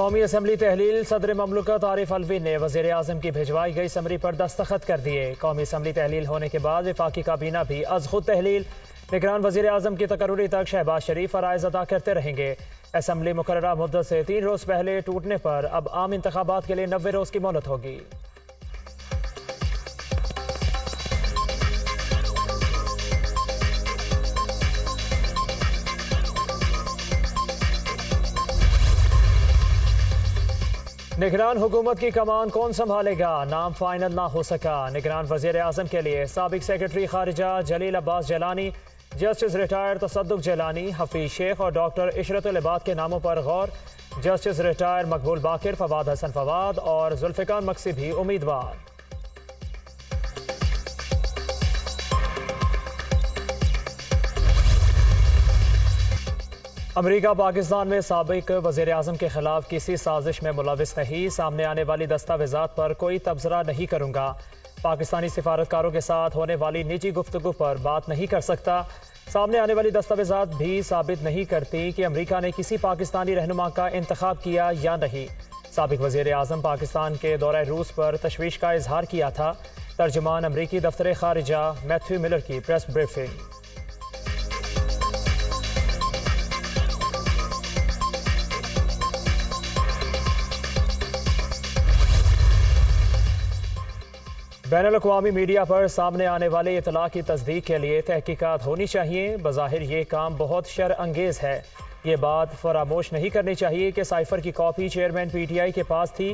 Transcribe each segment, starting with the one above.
कौमी असम्बली तहलील सदर ममलकत आरिफ अलवी ने वज़ीर आज़म की भिजवाई गई समरी पर दस्तखत कर दिए। कौमी असम्बली तहलील होने के बाद वफाकी काबीना भी अज़ खुद तहलील निगरान वज़ीर आज़म की तकर्री तक शहबाज शरीफ फ़राइज़ अदा करते रहेंगे। असम्बली मुकर्ररा मुद्दत से 3 रोज़ पहले टूटने पर अब आम इंतखाबात के लिए 90 रोज़ की मोहलत होगी। निगरान हुकूमत की कमान कौन संभालेगा, नाम फाइनल ना हो सका। निगरान वज़ीर आज़म के लिए साबिक सेक्रेटरी खारिजा जलील अब्बास जलानी, जस्टिस रिटायर्ड तसद्दुक जलानी, हफीज शेख और डॉक्टर इशरतुल इबाद के नामों पर गौर। जस्टिस रिटायर्ड मकबूल बाकिर, फवाद हसन फवाद और जुल्फ़िकार मक्सी भी उम्मीदवार। अमरीका पाकिस्तान में साबिक वज़ीर आज़म के खिलाफ किसी साजिश में मुलविस नहीं, सामने आने वाली दस्तावेज़ात पर कोई तबसरा नहीं करूँगा। पाकिस्तानी सिफारतकारों के साथ होने वाली निजी गुफ्तगू पर बात नहीं कर सकता। सामने आने वाली दस्तावेज़ात भी साबित नहीं करती कि अमरीका ने किसी पाकिस्तानी रहनुमा का इंतखाब किया या नहीं। साबिक वज़ीर आज़म पाकिस्तान के दौरे रूस पर तशवीश का इजहार किया था। तर्जुमान अमरीकी दफ्तर खारिजा मैथ्यू मिलर की प्रेस ब्रीफिंग। बैनुल-अक़वामी मीडिया पर सामने आने वाले इतला की तस्दीक के लिए तहकीकात होनी चाहिए। बज़ाहिर ये काम बहुत शर अंगेज़ है। ये बात फरामोश नहीं करनी चाहिए कि साइफर की कॉपी चेयरमैन PTI के पास थी।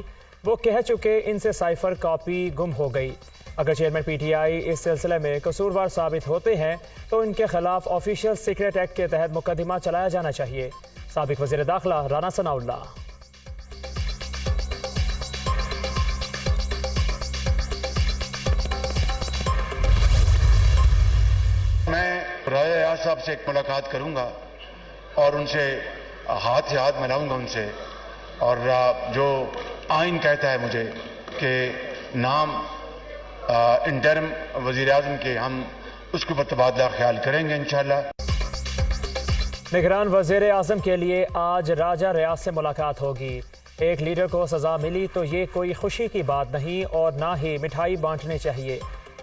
वो कह चुके इनसे साइफर कॉपी गुम हो गई। अगर चेयरमैन PTI इस सिलसिले में कसूरवार साबित होते हैं तो इनके खिलाफ ऑफिशियल सीक्रेट एक्ट के तहत मुकदमा चलाया जाना चाहिए। साबिक वज़ीर दाखिला राना सनाउल्लाह। राय साहब से एक मुलाकात करूंगा और उनसे हाथ से हाथ मिलाऊंगा उनसे, और जो आइन कहता है मुझे कि नाम इंटरम वज़ीर आज़म के, हम उसके ऊपर तबादला ख्याल करेंगे इंशाअल्लाह। निगरान वज़ीर आज़म के लिए आज राजा रियाज से मुलाकात होगी। एक लीडर को सजा मिली तो ये कोई खुशी की बात नहीं और ना ही मिठाई बांटने चाहिए।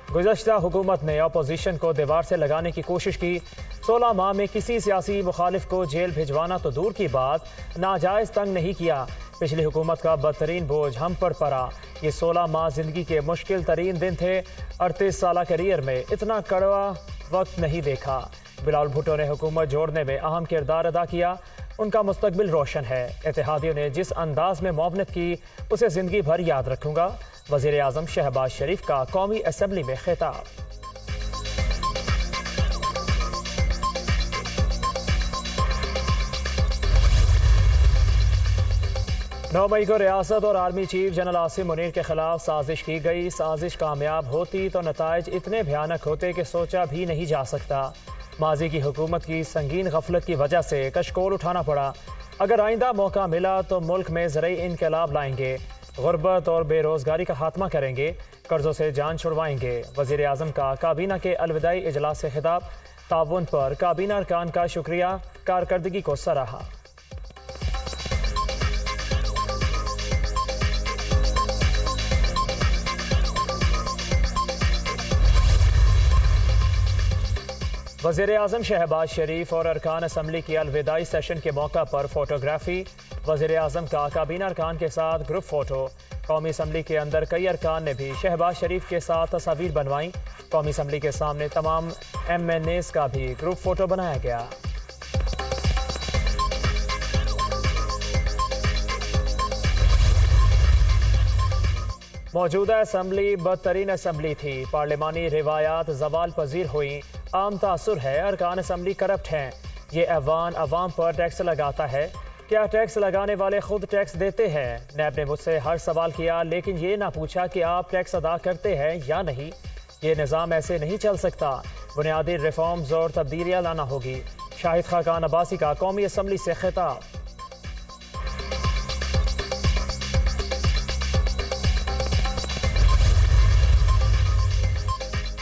गुज़श्ता हुकूमत ने अपोजिशन को दीवार से लगाने की कोशिश की। 16 माह में किसी सियासी मुखालिफ को जेल भिजवाना तो दूर की बात, नाजायज़ तंग नहीं किया। पिछली हुकूमत का बदतरीन बोझ हम पर पड़ा। ये 16 माह ज़िंदगी के मुश्किल तरीन दिन थे। 38 साल करियर में इतना कड़वा वक्त नहीं देखा। बिलावल भुट्टो ने हुकूमत जोड़ने में अहम किरदार अदा किया। उनका मुस्तकबिल रोशन है। इत्तेहादियों ने जिस अंदाज में मुआवनत की उसे ज़िंदगी भर याद रखूँगा। वज़ीर आज़म शहबाज शरीफ का कौमी असम्बली में खिताब। 9 मई को रियासत और army chief general Asim Munir के खिलाफ साजिश की गई। साजिश कामयाब होती तो नताइज इतने भयानक होते कि सोचा भी नहीं जा सकता। माजी की हुकूमत की संगीन गफलत की वजह से कशकोल उठाना पड़ा। अगर आइंदा मौका मिला तो मुल्क में ज़रई इनकलाब लाएंगे, गुर्बत और बेरोज़गारी का खात्मा करेंगे, कर्ज़ों से जान छुड़वाएंगे। वज़ीर आज़म का काबीना के अलविदाई इजलास से खिताब। ताउन पर काबीना अरकान का शुक्रिया, कारकर्दगी को सराहा। वज़ीर आज़म शहबाज शरीफ और अरकान असम्बली की अलविदाई सेशन के मौका पर फोटोग्राफी। वज़ीर आज़म का काबीना अरकान के साथ ग्रुप फोटो। कौमी असम्बली के अंदर कई अरकान ने भी शहबाज शरीफ के साथ तस्वीर बनवाई। कौमी असम्बली के सामने तमाम MNAs का भी ग्रुप फोटो बनाया गया। मौजूदा असम्बली बदतरीन असम्बली थी। पार्लिमानी रिवायात जवाल पजीर हुई। आम तासुर है अरकान असम्बली करप्ट हैं। ये ऐवान अवाम पर टैक्स लगाता है। क्या टैक्स लगाने वाले खुद टैक्स देते हैं? नैब ने मुझसे हर सवाल किया लेकिन ये ना पूछा कि आप टैक्स अदा करते हैं या नहीं। ये निज़ाम ऐसे नहीं चल सकता। बुनियादी रिफॉर्म्स और तब्दीलियाँ लाना होगी। शाहिद खाकान अब्बासी का कौमी असम्बली से खिताब।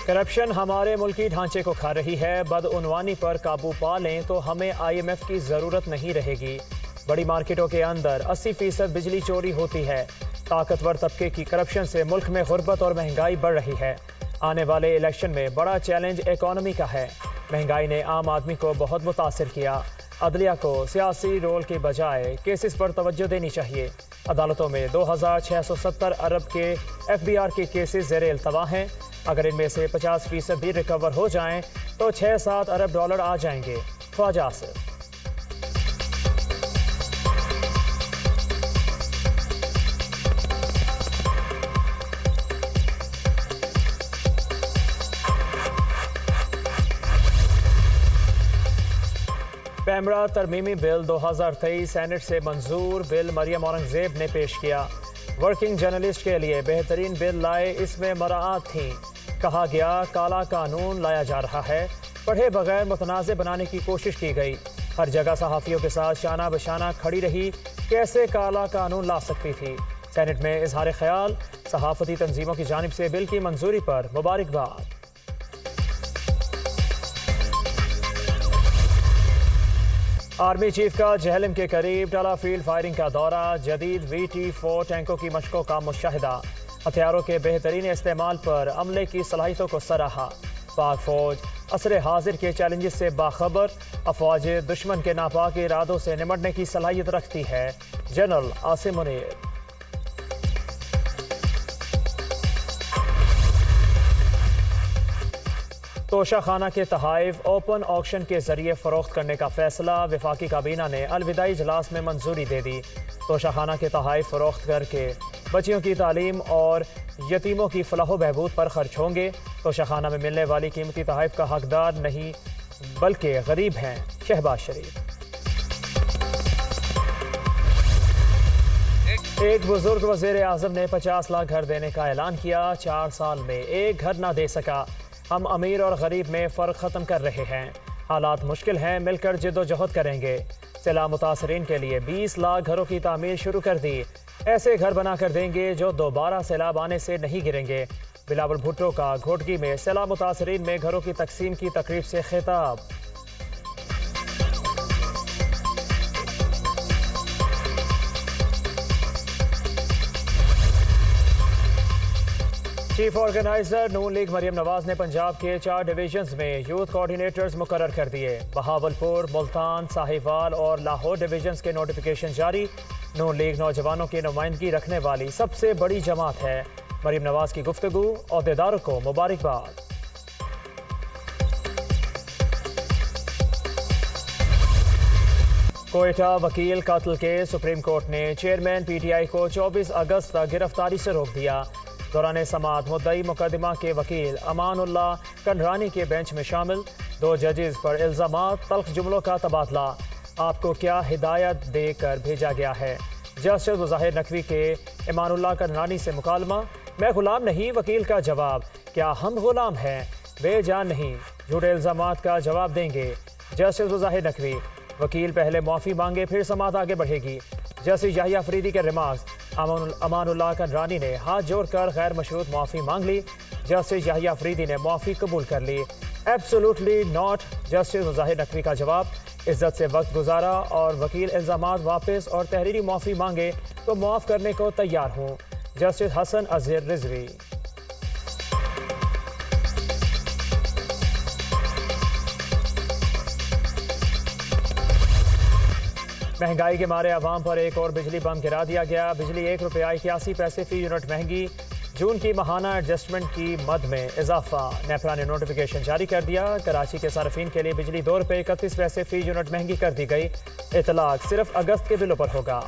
करप्शन हमारे मुल्की ढांचे को खा रही है। बदउनवानी पर काबू पा लें तो हमें IMF की ज़रूरत नहीं रहेगी। बड़ी मार्केटों के अंदर 80% बिजली चोरी होती है। ताकतवर तबके की करप्शन से मुल्क में गुर्बत और महंगाई बढ़ रही है। आने वाले इलेक्शन में बड़ा चैलेंज इकॉनमी का है। महंगाई ने आम आदमी को बहुत मुतासिर किया। अदलिया को सियासी रोल के बजाय केसेस पर तवज्जो देनी चाहिए। अदालतों में 2670 अरब के FBR के केसेस ज़ेरे इल्तवा हैं। अगर इनमें से 50% भी रिकवर हो जाएं तो 6-7 अरब डॉलर आ जाएंगे। ख्वाजा आसिफ। पैमरा तरमीमी बिल 2023 सेनेट से मंजूर। बिल मरियम औरंगजेब ने पेश किया। वर्किंग जर्नलिस्ट के लिए बेहतरीन बिल लाए, इसमें मराआत थी। कहा गया काला कानून लाया जा रहा है। पढ़े बगैर मुतनाज़ बनाने की कोशिश की गई। हर जगह सहाफ़ियों के साथ शाना बशाना खड़ी रही। कैसे काला कानून ला सकती थी। सेनेट में इजहार ख्याल। सहाफ़ती तंजीमों की जानिब से बिल की मंजूरी पर मुबारकबाद। आर्मी चीफ का जहलम के करीब टाला फील्ड फायरिंग का दौरा। जदीद VT-4 टैंकों की मशकों का मुशाहिदा। हथियारों के बेहतरीन इस्तेमाल पर अमले की सलाहियतों को सराहा। पाक फौज असर हाजिर के चैलेंजेस से बाखबर। अफवाज दुश्मन के नापाक इरादों से निमटने की सलाहियत रखती है। जनरल आसिम मुनीर। तोशा खाना के तहाइफ ओपन ऑक्शन के जरिए फरोख्त करने का फैसला। वफाकी काबीना ने अलविदाई इजलास में मंजूरी दे दी। तोशा खाना के तहाइफ फरोख्त करके बच्चियों की तालीम और यतीमों की फलाह बहबूद पर खर्च होंगे। तोशा खाना में मिलने वाली कीमती तहाइफ का हकदार नहीं बल्कि गरीब हैं। शहबाज शरीफ। एक बुजुर्ग वज़ीर आज़म ने 50 लाख घर देने का ऐलान किया। 4 साल में एक घर ना दे सका। हम अमीर और गरीब में फ़र्क ख़त्म कर रहे हैं। हालात मुश्किल हैं, मिलकर जिद्दोजहद करेंगे। सैलाब मुतासरीन के लिए 20 लाख घरों की तामीर शुरू कर दी। ऐसे घर बना कर देंगे जो दोबारा सैलाब आने से नहीं गिरेंगे। बिलावल भुट्टो का घोटकी में सैलाब मुतासरीन में घरों की तकसीम की तकरीब से खिताब। चीफ ऑर्गेनाइजर नून लीग मरियम नवाज ने पंजाब के 4 डिवीजन्स में यूथ कोऑर्डिनेटर्स मुकर्रर कर दिए। बहावलपुर, मुल्तान, साहिवाल और लाहौर डिवीजन्स के नोटिफिकेशन जारी। नून लीग नौजवानों की नुमाइंदगी रखने वाली सबसे बड़ी जमात है। मरियम नवाज की गुफ्तगू। ओहदेदारों को मुबारकबाद। कोयटा वकील कत्ल के सुप्रीम कोर्ट ने चेयरमैन PTI को 24 अगस्त तक गिरफ्तारी से रोक दिया। दौरान समाअत मुद्दई मुकदमा के वकील अमानुल्लाह कंडरानी के बेंच में शामिल। 2 जजेस पर इल्जामात, तल्ख जुमलों का तबादला। आपको क्या हिदायत देकर भेजा गया है। जस्टिस मुजाहिर नकवी के अमानुल्लाह कंडरानी से मुकालमा। मैं गुलाम नहीं, वकील का जवाब। क्या हम गुलाम हैं? बेजान नहीं, झूठे इल्जामात का जवाब देंगे। जस्टिस मुजाहिर नकवी। वकील पहले माफ़ी मांगे फिर समाअत आगे बढ़ेगी। जस्टिस याहिया अफरीदी के रिमार्क्स। अमानुल्लाह कंडरानी ने हाथ जोड़कर गैर मशरूत माफ़ी मांग ली। जस्टिस याहिया अफरीदी ने माफ़ी कबूल कर ली। Absolutely not. Justice Muzahir Naqvi का जवाब। इज्जत से वक्त गुजारा और वकील इल्जामात वापस और तहरीरी माफ़ी मांगे तो माफ़ करने को तैयार हूँ। जस्टिस हसन अज़हर रिजवी। महंगाई के मारे आवाम पर एक और बिजली बम गिरा दिया गया। बिजली ₹1.81 फी यूनिट महंगी। जून की माहाना एडजस्टमेंट की मद में इजाफा। नेपरा ने नोटिफिकेशन जारी कर दिया। कराची के सार्फिन के लिए बिजली ₹2.31 फी यूनिट महंगी कर दी गई। इतलाक सिर्फ अगस्त के बिलों पर होगा।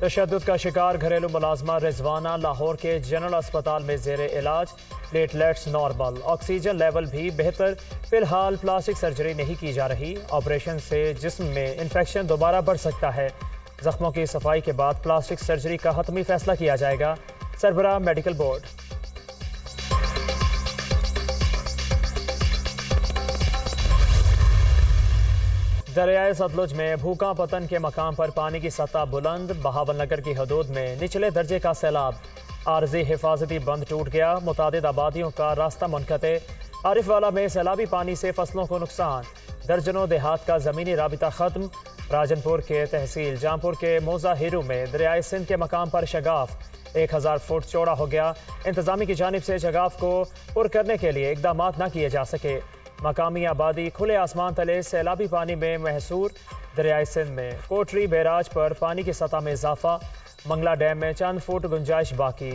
तशद्दुद का शिकार घरेलू मुलाजमा रिजवाना लाहौर के जनरल अस्पताल में जेर इलाज। प्लेटलेट्स नॉर्मल, ऑक्सीजन लेवल भी बेहतर। फिलहाल प्लास्टिक सर्जरी नहीं की जा रही। ऑपरेशन से जिस्म में इन्फेक्शन दोबारा बढ़ सकता है। जख्मों की सफाई के बाद प्लास्टिक सर्जरी का हतमी फैसला किया जाएगा। सरबराह मेडिकल बोर्ड। दरियाए सतलुज में भूखा पतन के मकाम पर पानी की सतह बुलंद। बहावलनगर की हदूद में निचले दर्जे का सैलाब। आरजी हिफाजती बंद टूट गया। मुतादिद आबादियों का रास्ता मुनक़ते। आरिफवाला में सैलाबी पानी से फसलों को नुकसान। दर्जनों देहात का ज़मीनी राबिता ख़त्म। राजनपुर के तहसील जामपुर के मोजा हीरू में दरियाए सिंध के मकाम पर शगाफ 1000 फुट चौड़ा हो गया। इंतजामी की जानिब से शगाफ को पुर करने के लिए इकदाम न किए जा सके। मकामी आबादी खुले आसमान तले सैलाबी पानी में महसूर। दरियाए सिंध में कोटरी बैराज पर पानी की सतह में इजाफा। मंगला डैम में चंद फुट गुंजाइश बाकी।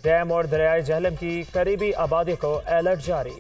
डैम और दरियाए जहलम की करीबी आबादी को अलर्ट जारी।